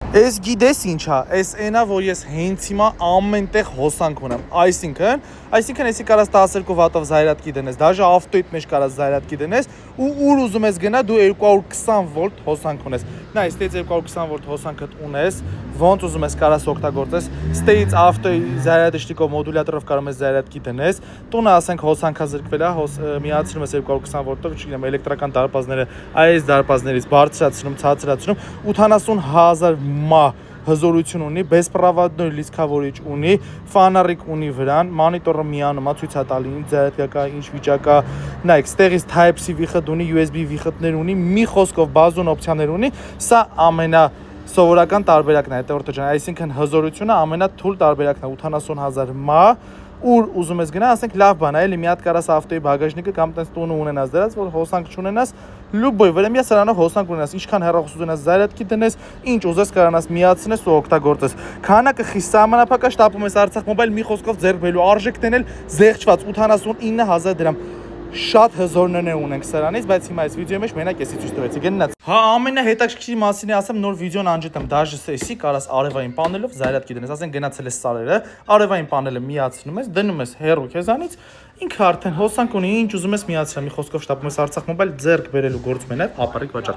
Ես գիտես ինչա, ես այնա, որ ես հենց հիմա ամենտեղ հոսանք ունեմ, այսինքն եսի կարաս 12 վատով զայրատկի դնես, դաժե ավտոյիդ մեջ կարաս զայրատկի դնես, ու ուր ուզում ես գնա, դու 220 վոլտ հոսանք ունես, նա ստեից 220 վոլտ հոսանքդ ունես, ոնց ուզում ես կարաս օգտագործես, ստեից ավտոյի զայրադշտիկով մոդուլյատորով կարող ես զայրատկի դնես, տունը ասենք հոսանքա զրկվել է, միացնում ես 220 վոլտով, չգիտեմ, էլեկտրական դարպազները, այս դարպազներից բարձրացնում, ցածրացնում, 80,000 մա հզորություն ունի, բեսպրավադնոյ լիցքավորիչ ունի, ֆանարիկ ունի վրան, մանիտորը միանում, ցույց է տալի ինչ զայրատկա, ինչ վիճակա, նայեք, ստեղից Type-C վիխտ ունի, USB վիխտներ ունի, մի խոսքով բազոն օպցիաներ ունի, սա ամենա սովորական տարբերակն է, հետևորդը ջան, այսինքն հզորությունը ամենաթույլ տարբերակն է, 80,000 մա, ուր ուզում ես գնա, ասենք լավ բան է, էլի մի հատ կարաս ավտոյի բագաժնիկը կամ տես տունը ունենաս դրած, որ հոսանք չունենաս, լուբոյ վրեմյա սրանով հոսանք ունենաս, ինչքան հեռախոս ունենաս զայրատկի դնես, ինչ ուզես կարանաս միացնես ու օգտագործես։ Քանակը խիստ սահմանափակ է, շտապում ես Արցախ մոբայլ մի խոսքով ձեռք բերելու արժեքն էլ զեղչված 89,000 դրամ։ Շատ հզորներ ունենք սրանից, բայց հիմա այս վիդեոյի մեջ մենակ էսի ցույց տվեցի, գնաց։ Հա, ամենահետաքրքիր մասին ասեմ, նոր վիդեոն անջատեմ, դաժե էսի կարաս արևային պանելով զայրատկի դնես, ասենք գնացել ես սարերը, արևային պանելը միացնում ես, դնում ես հեռու քեզանից, ինքը արդեն հոսանք ունի, ինչ ուզում ես միացրել, մի խոսքով շտապում ես Արցախ մոբայլ ձեռք բերելու գործ մենակ ապարիկ վաճառ։